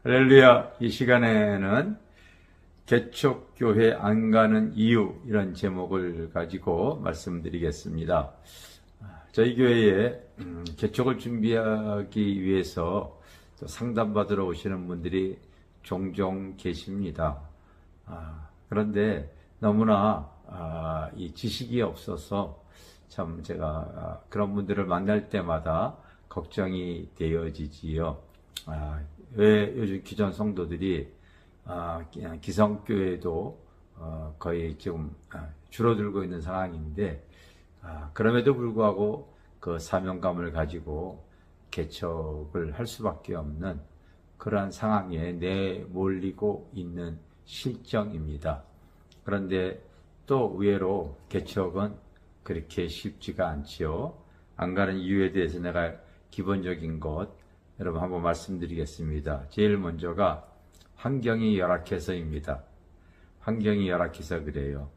할렐루야. 이 시간에는 개척교회 안 가는 이유, 이런 제목을 가지고 말씀드리겠습니다. 저희 교회에 개척을 준비하기 위해서 또 상담받으러 오시는 분들이 종종 계십니다. 그런데 너무나 이 지식이 없어서 참 제가 그런 분들을 만날 때마다 걱정이 되어지지요. 왜 요즘 기존 성도들이 기성교회도 거의 지금 줄어들고 있는 상황인데, 그럼에도 불구하고 그 사명감을 가지고 개척을 할 수밖에 없는 그러한 상황에 내몰리고 있는 실정입니다. 그런데 또 의외로 개척은 그렇게 쉽지가 않지요. 안 가는 이유에 대해서 내가 기본적인 것 여러분 한번 말씀드리겠습니다. 제일 먼저가 환경이 열악해서입니다. 환경이 열악해서 그래요.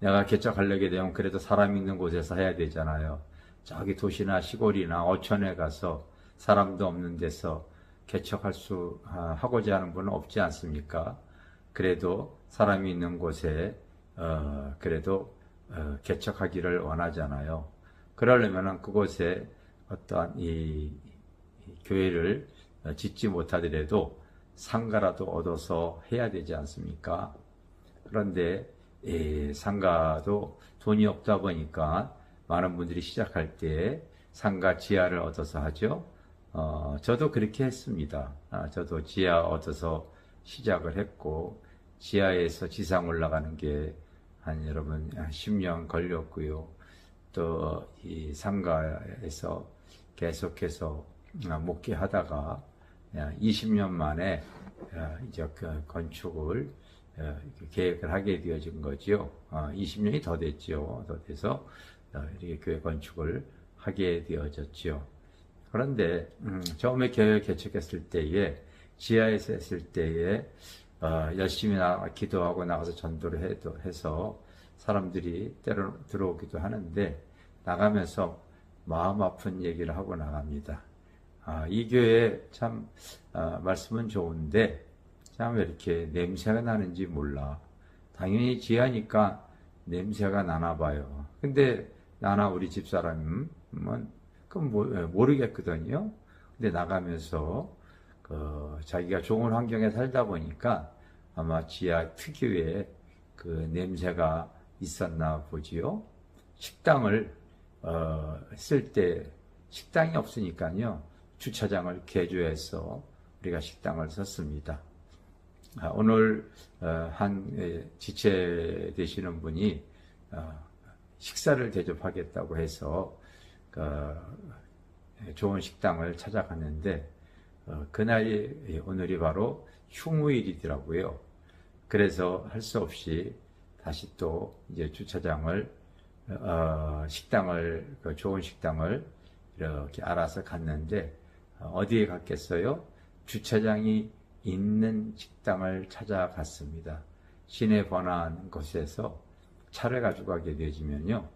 내가 개척하려게 되면 그래도 사람 있는 곳에서 해야 되잖아요. 저기 도시나 시골이나 어촌에 가서 사람도 없는 데서 하고자 하는 분은 없지 않습니까? 그래도 사람이 있는 곳에 개척하기를 원하잖아요. 그러려면 그곳에 어떠한 이 교회를 짓지 못하더라도 상가라도 얻어서 해야 되지 않습니까? 그런데 상가도 돈이 없다 보니까 많은 분들이 시작할 때 상가 지하를 얻어서 하죠. 저도 그렇게 했습니다. 저도 지하 얻어서 시작을 했고, 지하에서 지상 올라가는 게 여러분 10년 걸렸고요. 또 이 상가에서 계속해서 목회하다가 20년 만에 이제 그 건축을 계획을 하게 되어진 거죠. 20년이 더 됐죠. 더 돼서 이렇게 교회 건축을 하게 되어졌죠. 그런데 처음에 교회 개척했을 때에 지하에서 했을 때에 열심히 기도하고 나가서 전도를 해서 사람들이 때로 들어오기도 하는데, 나가면서 마음 아픈 얘기를 하고 나갑니다. 이 교회 참 말씀은 좋은데 참 왜 이렇게 냄새가 나는지 몰라. 당연히 지하니까 냄새가 나나 봐요. 근데 나나 우리 집사람은 그건 모르겠거든요. 근데 나가면서 자기가 좋은 환경에 살다 보니까 아마 지하 특유의 그 냄새가 있었나 보지요. 식당을 쓸 때 식당이 없으니까요, 주차장을 개조해서 우리가 식당을 썼습니다. 오늘 한 지체 되시는 분이 식사를 대접하겠다고 해서 좋은 식당을 찾아갔는데, 그날이 오늘이 바로 휴무일이더라고요. 그래서 할 수 없이 다시 또 이제 주차장을 좋은 식당을 이렇게 알아서 갔는데, 어디에 갔겠어요? 주차장이 있는 식당을 찾아갔습니다. 시내 번화한 곳에서 차를 가지고 가게 되어지면요,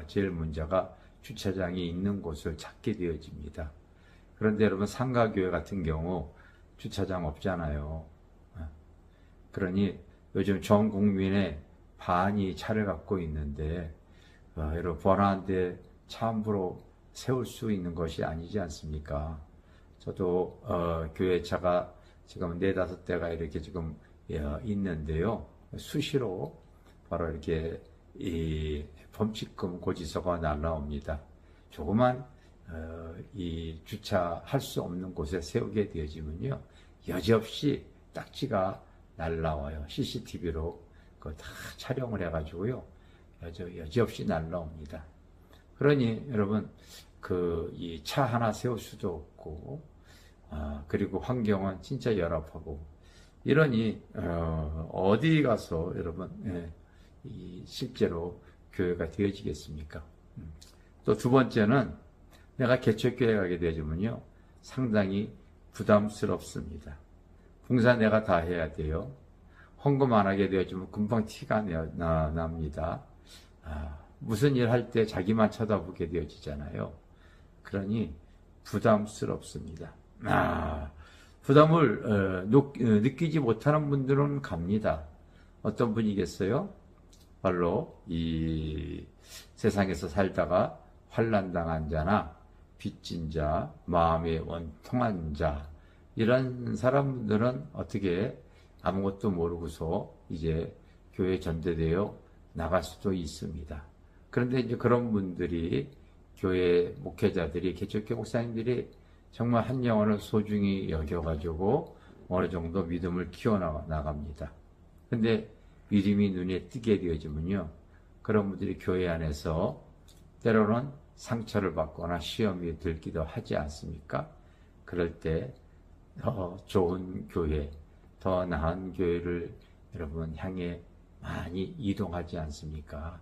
제일 문제가 주차장이 있는 곳을 찾게 되어집니다. 그런데 여러분, 상가교회 같은 경우 주차장 없잖아요. 그러니 요즘 전 국민의 반이 차를 갖고 있는데, 여러분, 번화한 데 차 함부로 세울 수 있는 것이 아니지 않습니까? 저도 교회 차가 지금 4-5대가 이렇게 지금 있는데요, 수시로 바로 이렇게 이 범칙금 고지서가 날라옵니다. 조그만 이 주차할 수 없는 곳에 세우게 되어지면요, 여지없이 딱지가 날라와요. CCTV로 그거 다 촬영을 해가지고요, 여지없이 날라옵니다. 그러니 여러분, 이 차 하나 세울 수도 없고, 그리고 환경은 진짜 열악하고, 이러니 어디 가서 여러분 실제로 교회가 되어지겠습니까? 또 두 번째는, 내가 개척교회 가게 되어지면요, 상당히 부담스럽습니다. 봉사 내가 다 해야 돼요. 헌금 안 하게 되어지면 금방 티가 납니다. 무슨 일 할 때 자기만 쳐다보게 되어지잖아요. 그러니 부담스럽습니다. 부담을 느끼지 못하는 분들은 갑니다. 어떤 분이겠어요? 바로 이 세상에서 살다가 환난당한 자나 빚진 자, 마음이 원통한 자, 이런 사람들은 어떻게 아무것도 모르고서 이제 교회 전도되어 나갈 수도 있습니다. 그런데 이제 그런 분들이 교회 목회자들이, 개척교회 목사님들이 정말 한 영혼을 소중히 여겨가지고 어느 정도 믿음을 키워나갑니다. 근데 믿음이 눈에 띄게 되어지면요, 그런 분들이 교회 안에서 때로는 상처를 받거나 시험이 들기도 하지 않습니까? 그럴 때 더 좋은 교회, 더 나은 교회를 여러분 향해 많이 이동하지 않습니까?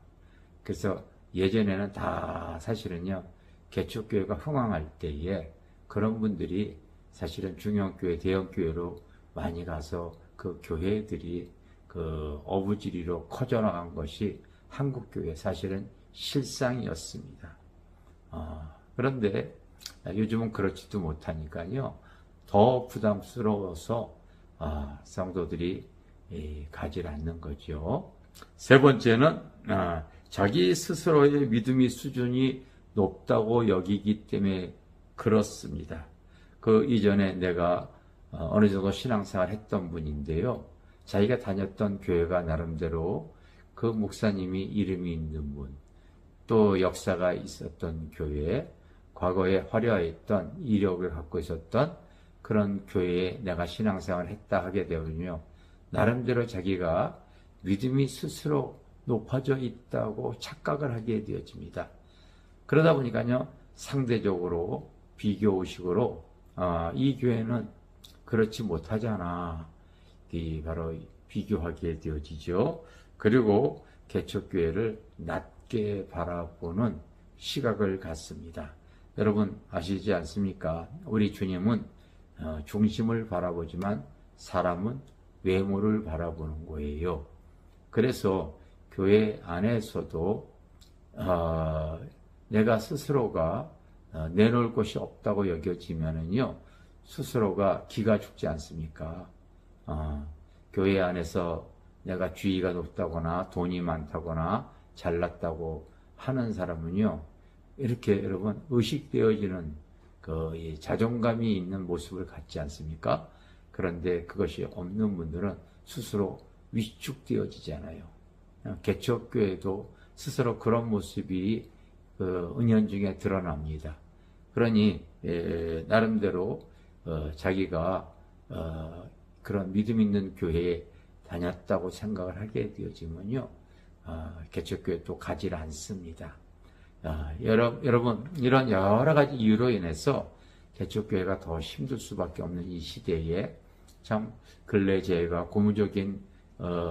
그래서 예전에는 다 사실은요, 개척교회가 흥황할 때에 그런 분들이 사실은 중형교회, 대형교회로 많이 가서 그 교회들이 그 어부지리로 커져나간 것이 한국교회 사실은 실상이었습니다. 그런데 요즘은 그렇지도 못하니까요, 더 부담스러워서 성도들이 가지 않는 거죠. 세 번째는 자기 스스로의 믿음의 수준이 높다고 여기기 때문에 그렇습니다. 그 이전에 내가 어느 정도 신앙생활 했던 분인데요, 자기가 다녔던 교회가 나름대로 그 목사님이 이름이 있는 분, 또 역사가 있었던 교회, 과거에 화려했던 이력을 갖고 있었던 그런 교회에 내가 신앙생활을 했다 하게 되면요, 나름대로 자기가 믿음이 스스로 높아져 있다고 착각을 하게 되어집니다. 그러다 보니까요, 상대적으로 비교의식으로 이 교회는 그렇지 못하잖아, 이 바로 비교하게 되어지죠. 그리고 개척교회를 낮게 바라보는 시각을 갖습니다. 여러분 아시지 않습니까? 우리 주님은 중심을 바라보지만 사람은 외모를 바라보는 거예요. 그래서 교회 안에서도 내가 스스로가 내놓을 것이 없다고 여겨지면은요, 스스로가 기가 죽지 않습니까? 교회 안에서 내가 지위가 높다거나 돈이 많다거나 잘났다고 하는 사람은요, 이렇게 여러분 의식되어지는 그 자존감이 있는 모습을 갖지 않습니까? 그런데 그것이 없는 분들은 스스로 위축되어지잖아요. 개척교회도 스스로 그런 모습이 은연중에 드러납니다. 그러니 나름대로 자기가 그런 믿음 있는 교회에 다녔다고 생각을 하게 되어지면요, 개척교회 또 가지 않습니다. 여러분 이런 여러 가지 이유로 인해서 개척교회가 더 힘들 수밖에 없는 이 시대에 참 근래 제가 고무적인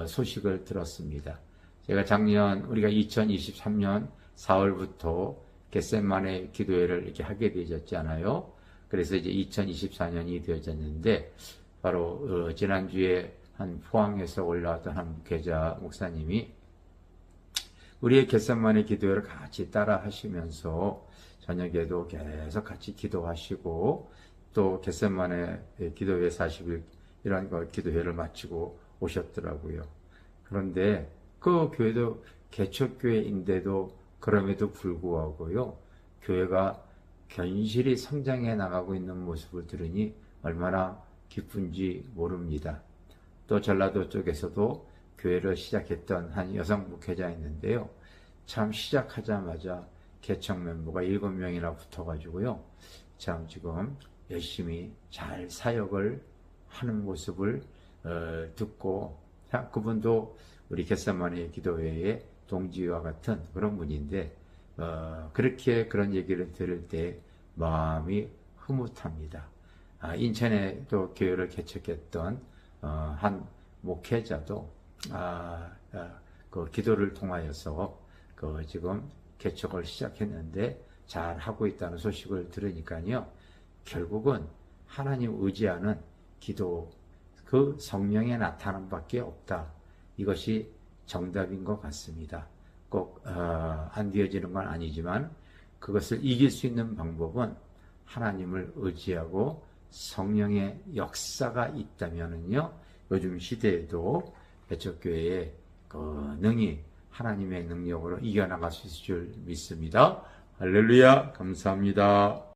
소식을 들었습니다. 제가 작년 우리가 2023년 4월부터 겟세마네 기도회를 이렇게 하게 되었잖아요. 그래서 이제 2024년이 되어졌는데, 바로 지난주에 한 포항에서 올라왔던 한 목회자 목사님이 우리의 겟세마네 기도회를 같이 따라 하시면서 저녁에도 계속 같이 기도하시고, 또 겟세마네 기도회 40일 이런 걸 기도회를 마치고 오셨더라고요. 그런데 그 교회도 개척교회인데도 그럼에도 불구하고요, 교회가 견실히 성장해 나가고 있는 모습을 들으니 얼마나 기쁜지 모릅니다. 또 전라도 쪽에서도 교회를 시작했던 한 여성 목회자 있는데요, 참 시작하자마자 개척 멤버가 7명이나 붙어가지고요, 참 지금 열심히 잘 사역을 하는 모습을 듣고, 그분도 우리 겟세마네 기도회의 동지와 같은 그런 분인데, 그렇게 그런 얘기를 들을 때 마음이 흐뭇합니다. 인천에 또 교회를 개척했던 한 목회자도 그 기도를 통하여서 지금 개척을 시작했는데 잘 하고 있다는 소식을 들으니까요, 결국은 하나님 의지하는 기도, 그 성령의 나타남 밖에 없다. 이것이 정답인 것 같습니다. 꼭 안 되어지는 건 아니지만 그것을 이길 수 있는 방법은 하나님을 의지하고 성령의 역사가 있다면은요, 요즘 시대에도 개척교회에 능히 하나님의 능력으로 이겨나갈 수 있을 줄 믿습니다. 할렐루야, 감사합니다.